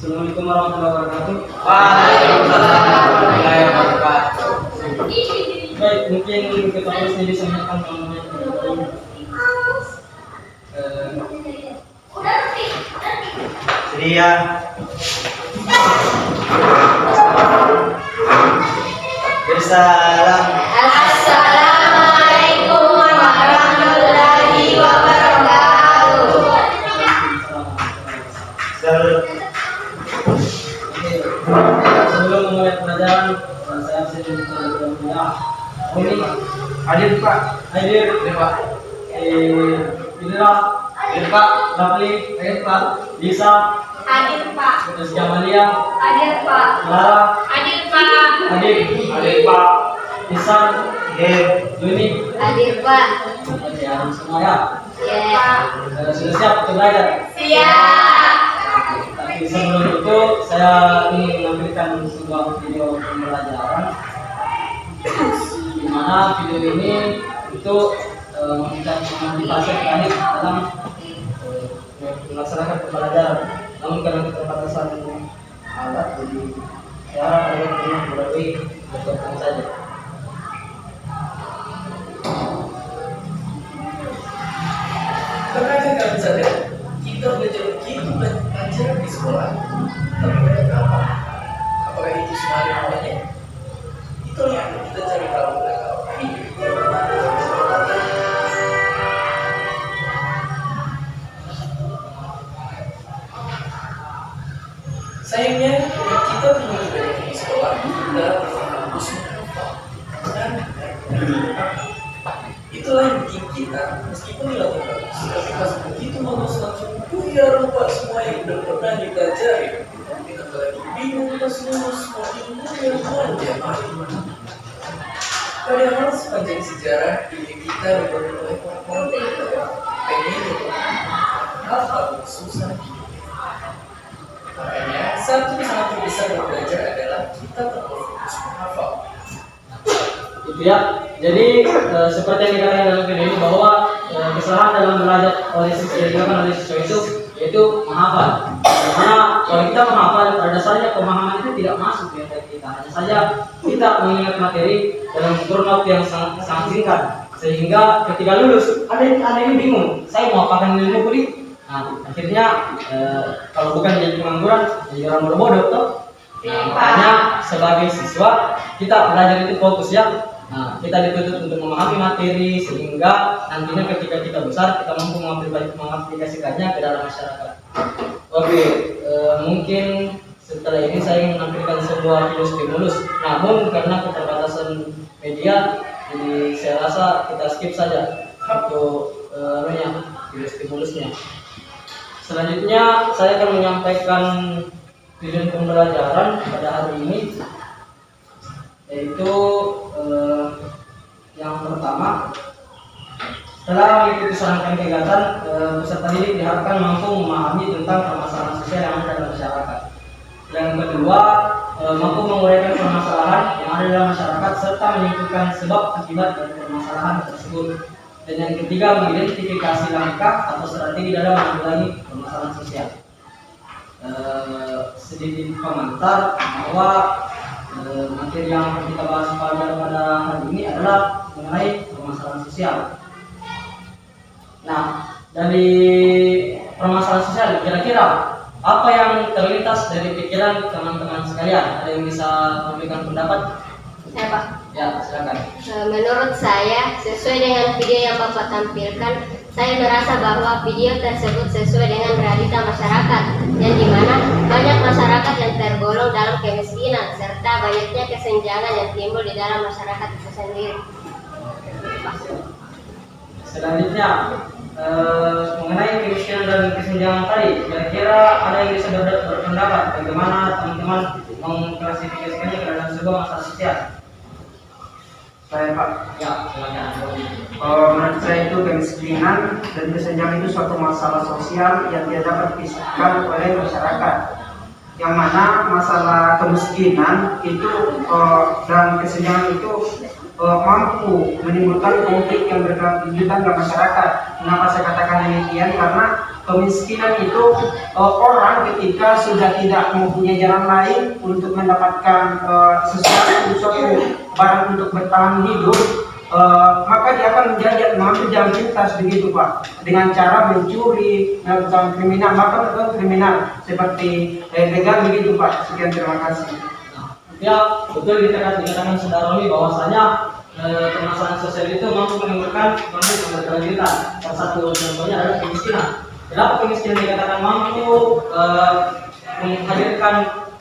Assalamualaikum warahmatullahi wabarakatuh. Waalaikumsalam warahmatullahi wabarakatuh. Baik, mungkin kita harus bisa menyampaikan Sedia. Bersalam. Assalamualaikum warahmatullahi wabarakatuh. Sebelum memulai pelajaran, saya sedikit berdoa. Ini hadir Pak, hadir Pak. Inilah hadir Pak, Rafli, hadir Pak, Lisa, Hadir Pak. terus Jamalia, Hadir Pak. Lara, Hadir Pak. hadir Pak, Isan, Hadir. Yuni, Hadir Pak. ya semua ya. Ya. Sudah siap untuk belajar. Siap. Tapi sebelum itu saya ingin menampilkan sebuah video pembelajaran di mana video ini itu memberikan motivasi terakhir dalam melaksanakan pembelajaran. Namun karena keterbatasan alat, jadi saya harap kalian bisa melalui lakukan saja. Karena kan kalian sadar, kita belajar pelajaran di sekolah, tapi mereka apa? Apakah itu semua ada namanya? Itu yang kita cari tahu mereka apa ini. Sayangnya, kita punya belajar di sekolah, kita harus menghafal. Dan itulah yang bikin kita, meskipun dilatih bagus, tapi pas begitu bagus langsung buyar lupa semua yang udah pernah dipelajari. Kita lagi bingung pas lulus mau ilmu yang mana dia mana. Padahal sepanjang sejarah diri kita dibangun oleh orang-orang yang pengen hal-hal susah. Makanya satu sangat terbesar belajar adalah kita terfokus menghafal. Itu ya. Jadi seperti yang dikatakan dalam video ini bahwa kesalahan dalam belajar oleh siswa itu yaitu menghafal. Karena kalau kita menghafal, pada dasarnya pemahaman itu tidak masuk di otak kita. Hanya saja kita mengingat materi dalam kurun waktu yang sangat singkat, sehingga ketika lulus ada yang bingung. Saya mau apakan ilmu kuliah? Nah, akhirnya kalau bukan jadi pengangguran, jadi orang bodoh toh. Nah, makanya sebagai siswa kita belajar itu fokus ya. Nah, kita dituntut untuk memahami materi sehingga nantinya ketika kita besar kita mampu mengaplikasikannya ke dalam masyarakat. Oke, mungkin setelah ini saya ingin menampilkan sebuah video stimulus. Namun karena keterbatasan media, jadi saya rasa kita skip saja untuk video stimulusnya. Selanjutnya saya akan menyampaikan video pembelajaran pada hari ini, yaitu yang pertama, setelah mengikuti serangkaian kegiatan, peserta didik diharapkan mampu memahami tentang permasalahan sosial yang ada dalam masyarakat. Yang kedua, mampu menguraikan permasalahan yang ada dalam masyarakat serta menyimpulkan sebab akibat dari permasalahan tersebut. Dan yang ketiga, mengidentifikasi langkah atau strategi dalam menanggulangi permasalahan sosial. Sedikit komentar bahwa materi yang akan kita bahas pada hari ini adalah mengenai permasalahan sosial. Nah, dari permasalahan sosial, kira-kira apa yang terlintas dari pikiran teman-teman sekalian? Ada yang bisa memberikan pendapat? Saya Pak. Ya, silakan. Menurut saya, sesuai dengan video yang Bapak tampilkan, saya merasa bahwa video tersebut sesuai dengan realita masyarakat, yang dimana banyak masyarakat yang tergolong dalam kemiskinan, serta banyaknya kesenjangan yang timbul di dalam masyarakat itu sendiri. Selanjutnya, mengenai kemiskinan dan kesenjangan tadi, kira-kira ada yang bisa berpendapat bagaimana teman-teman mengklasifikasikannya ke dalam sebuah masalah sosial? Saya Pak, Ya, silakan. menurut saya itu kemiskinan dan kesenjangan itu suatu masalah sosial yang tidak dapat dipisahkan oleh masyarakat. Yang mana masalah kemiskinan itu dan kesenjangan itu mampu menimbulkan konflik yang berkelanjutan dalam masyarakat. Kenapa saya katakan mengatakan demikian karena kemiskinan itu orang ketika sudah tidak mempunyai jalan lain untuk mendapatkan sesuatu barang untuk bertahan hidup, maka dia akan mengambil jalan pintas begitu Pak, dengan cara mencuri, melakukan kriminal, bahkan melakukan kriminal seperti begal begitu Pak. Sekian, terima kasih. Ya, betul dikatakan saudara Roli bahwasanya permasalahan sosial itu mampu menimbulkan keberlanjutan. Salah satu contohnya adalah kemiskinan. Kenapa kemiskinan dikatakan mampu menghadirkan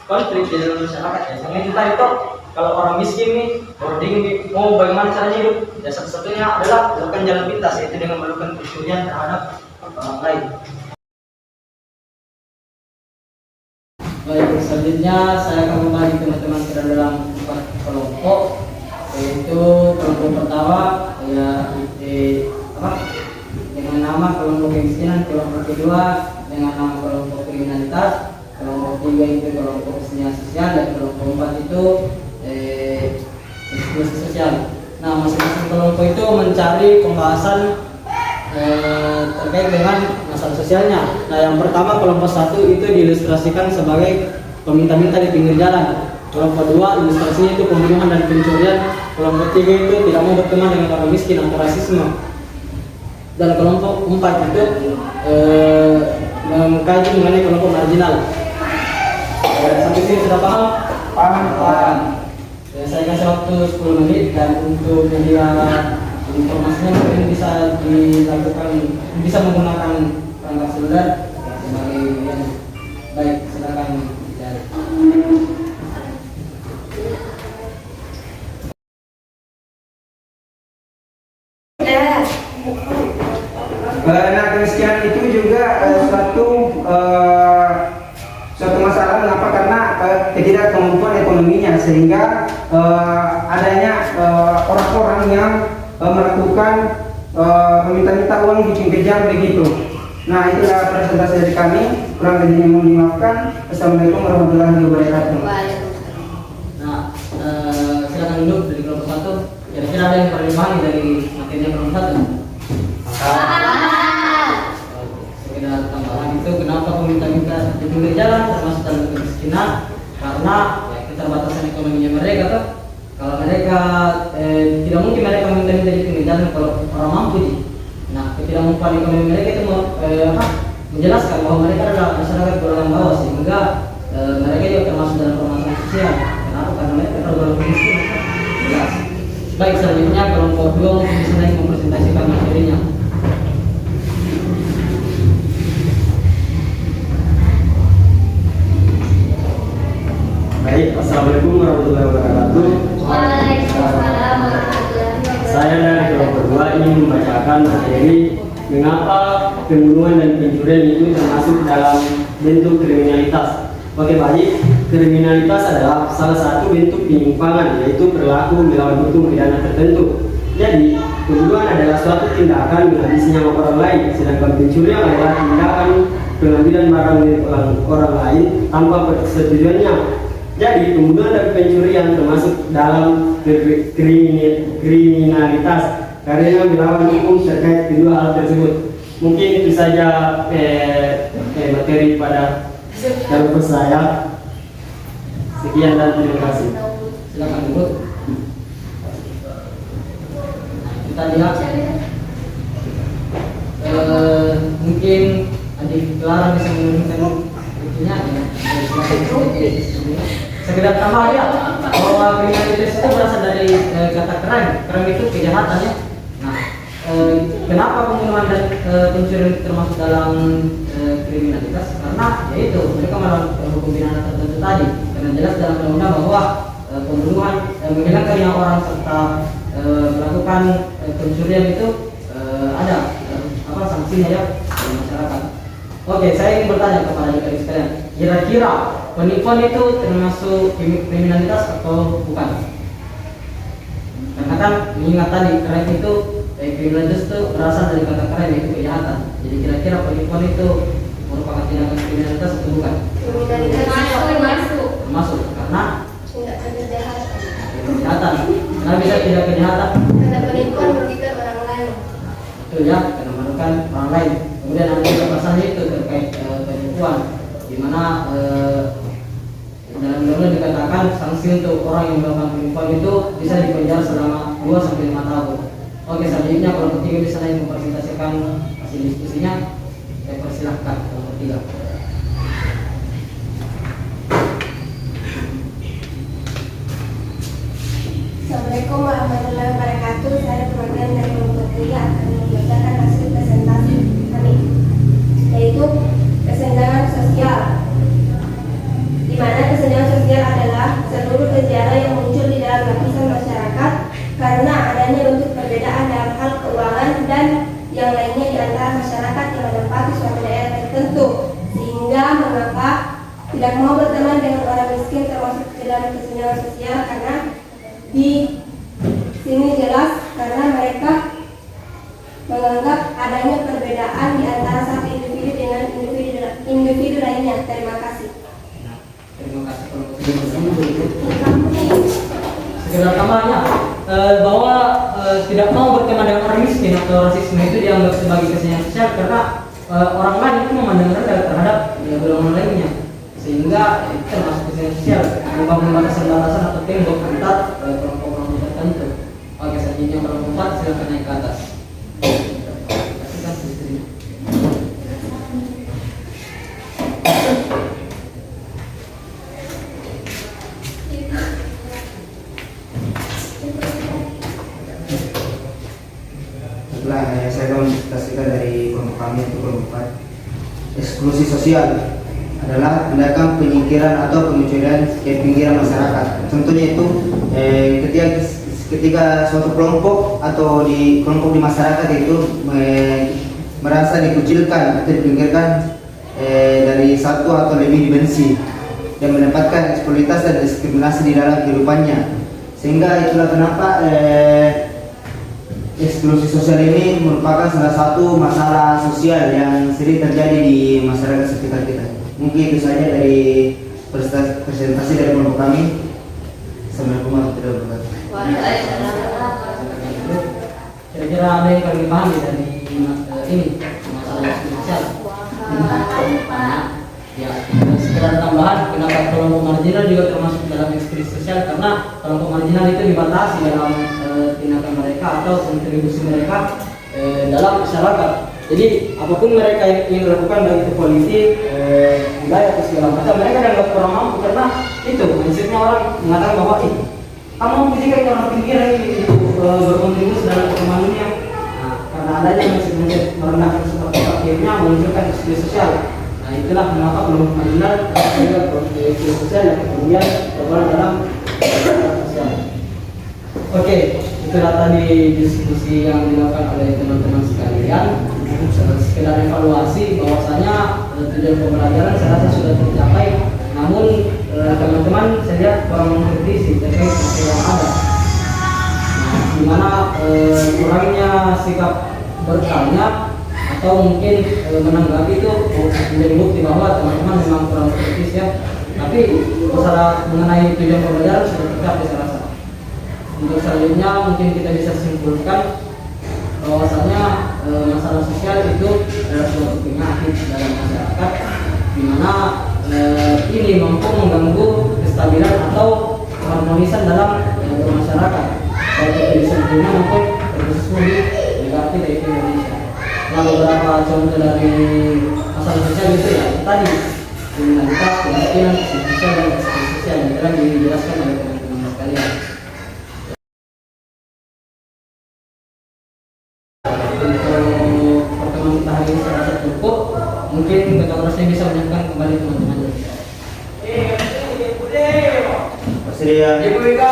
konflik di dalam masyarakat? Ya, yang itu tadi toh, kalau orang miskin nih, orang bingung mau bagaimana caranya hidup, ya satu-satunya adalah melakukan jalan pintas, yaitu dengan melakukan pencurian terhadap orang lain. Baik, selanjutnya saya akan membagi teman-teman ke dalam 4 kelompok, yaitu kelompok pertama dengan nama kelompok kemiskinan, kelompok kedua dengan nama kelompok kriminalitas, kelompok tiga itu kelompok kesenian sosial, dan kelompok 4 itu eksklusi sosial. Nah, masing-masing kelompok itu mencari pembahasan terkait dengan masalah sosialnya. Nah, yang pertama kelompok 1 itu diilustrasikan sebagai peminta-minta di pinggir jalan. Kelompok 2 ilustrasinya itu pembunuhan dan pencurian. Kelompok 3 itu tidak mau berteman dengan orang miskin atau rasisme. Dan kelompok 4 itu mengkaji mengenai kelompok marginal. Sampai sini sudah paham? Paham. Saya kasih waktu 10 menit, dan untuk media informasinya mungkin bisa dilakukan, bisa menggunakan perangkat seluler sebagai yang baik. Silakan dicari. Nah, kemiskinan itu juga suatu masalah. Mengapa? Karena ketidakkemampuan ekonominya, sehingga adanya orang-orang yang melakukan meminta-minta uang di pinggir jalan begitu. Nah, itulah presentasi dari kami. Kurang lebihnya mohon dimaafkan. Assalamualaikum warahmatullahi wabarakatuh. Nah, silakan duduk dari kelompok 1. Kira-kira ada yang paling paham dari materinya kelompok 1? Sekedar tambahan itu, kenapa peminta-minta di pinggir jalan termasuk dalam kemiskinan? Karena ya, keterbatasan ekonominya mereka tuh. Kalau mereka tidak mungkin mereka meminta-minta di pinggir jalan kalau orang mampu sih. Nah, ketidakmampuan ekonomi mereka itu menjelaskan bahwa mereka adalah masyarakat golongan bawah, sehingga mereka juga termasuk dalam permasalahan sosial. Kenapa? Karena mereka tergolong miskin. Jelas. Baik, selanjutnya kelompok 2 mungkin bisa naik mempresentasikan materinya. Baik, assalamualaikum warahmatullahi wabarakatuh. Waalaikumsalam warahmatullahi wabarakatuh. Saya dari kelompok 2 ingin membacakan materi mengapa pembunuhan dan pencurian itu termasuk dalam bentuk kriminalitas. Oke, baik, kriminalitas adalah salah satu bentuk penyimpangan, yaitu perilaku melawan hukum pidana tertentu. Jadi, pembunuhan adalah suatu tindakan menghabisi nyawa orang lain, sedangkan pencurian adalah tindakan pengambilan barang milik orang lain tanpa persetujuannya. Jadi, pembunuhan dan pencurian termasuk dalam kriminalitas karena melawan hukum terkait kedua hal tersebut. Mungkin itu saja materi pada kelompok saya. Sekian dan terima kasih. Silakan duduk. Kita lihat mungkin adik Clara bisa menunjukkan itunya ya. Sekedar tambah ya bahwa kriminalitas itu berasal dari kata crime itu kejahatan ya. Nah, kenapa pembunuhan dan pencurian termasuk dalam kriminalitas? Karena yaitu mereka melawan hukum pidana tertentu tadi. Karena jelas dalam undang-undang bahwa pembunuhan menghilangkan nyawa orang serta melakukan pencurian itu ada sanksinya ya di masyarakat. Oke, saya ingin bertanya kepada adik-adik sekalian, kira-kira penipuan itu termasuk kriminalitas atau bukan? Karena kan mengingat tadi crime itu kriminalitas itu berasal dari kata crime, yaitu kejahatan. Jadi kira-kira penipuan itu merupakan tindakan kriminalitas atau bukan? Termasuk karena kejahatan. Nah, bisa tidak kejahatan? Karena penipuan merugikan orang lain. Betul ya, karena merugikan orang lain. Kemudian ada juga pasalnya itu terkait penipuan, di mana dalam undang-undang dikatakan sanksi untuk orang yang melakukan penipuan itu bisa dipenjara selama 2 sampai 5 tahun. Oke, selanjutnya kelompok 3 bisa lain mempresentasikan hasil diskusinya. Saya persilahkan kelompok 3. Assalamualaikum warahmatullahi wabarakatuh. Saya perwakilan dari kelompok 3 akan membacakan hasil presentasi kami, yaitu kesenjangan sosial. Di mana kesenjangan sosial adalah seluruh gejala yang muncul di dalam lapisan masyarakat karena adanya bentuk perbedaan dalam hal keuangan dan yang lainnya di antara masyarakat yang menempati suatu daerah tertentu, sehingga mengapa tidak mau berteman dengan orang miskin termasuk ke dalam kesenjangan sosial, karena di sini jelas karena mereka menganggap adanya perbedaan di antara satu individu dengan individu lainnya. Terima kasih. Terima kasih kelompok 3. Sekedar tambahannya bahwa tidak mau berteman dengan orang miskin atau rasisme itu dianggap sebagai kesenjangan sosial karena orang lain itu memandang rendah terhadap golongan lainnya, sehingga itu termasuk kesenjangan sosial, membangun batasan-batasan atau tembok antar kelompok-kelompok tertentu. Oke, selanjutnya kelompok 4 silakan naik ke atas. Kasihkan istrinya. Setelah saya konsultasikan dari kelompok kami untuk kelompok 4, eksklusi sosial adalah tindakan penyingkiran atau pencurian ke pinggiran masyarakat. Contohnya itu ketika suatu kelompok atau di kelompok di masyarakat itu merasa dikucilkan atau dipinggirkan dari satu atau lebih dimensi dan mendapatkan eksploitasi dan diskriminasi di dalam kehidupannya, sehingga itulah kenapa eksklusi sosial ini merupakan salah satu masalah sosial yang sering terjadi di masyarakat sekitar kita. Mungkin itu saja dari presentasi dari kelompok kami. Assalamualaikum warahmatullahi wabarakatuh. Kira-kira ada yang kalian pahami dari ini masalah sosial? Ya, sekedar tambahan, kenapa kelompok marginal juga termasuk dalam eksklusi sosial, karena kelompok marginal itu dibatasi dalam tindakan mereka atau kontribusi mereka dalam masyarakat. Jadi apapun mereka yang lakukan, baik itu politik, wilayah atau segala macam, mereka dianggap kurang mampu karena itu prinsipnya orang mengatakan bahwa kamu jika orang pinggiran itu berkontribusi dalam perkembangan dunia. Nah, karena adanya prinsip merendahkan seperti itu, akhirnya menunjukkan eksklusi sosial. Nah, itulah mengapa kelompok marginal juga eksklusi sosial yang kemudian tergolong dalam sosial. Oke, itulah tadi diskusi yang dilakukan oleh teman-teman sekalian. Sekedar evaluasi bahwasanya tujuan pembelajaran saya rasa sudah tercapai, namun teman-teman saya lihat kurang mengkritisi terkait materi yang ada. Nah, di mana kurangnya sikap bertanya atau mungkin menanggapi itu menjadi bukti bahwa teman-teman memang kurang kritis ya. Tapi masalah mengenai tujuan pembelajaran sudah tercapai saya rasa. Untuk selanjutnya mungkin kita bisa simpulkan bahwasanya masalah sosial itu adalah suatu penyakit dalam masyarakat, di mana ini mampu mengganggu kestabilan atau keharmonisan dalam masyarakat, baik itu di sempurna maupun khususnya di negara kita yaitu Indonesia. Nah, beberapa contoh dari masalah sosial itu ya tadi kriminalitas, kemiskinan, sosial dan eksklusi sosial yang telah dijelaskan oleh teman-teman sekalian. Untuk pertemuan kita hari ini saya rasa cukup. Mungkin Ketua Orasnya bisa menyampaikan kembali teman-temannya. Persediaan Ibu Ika.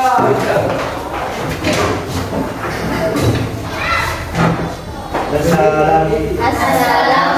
Assalamualaikum. Assalamualaikum.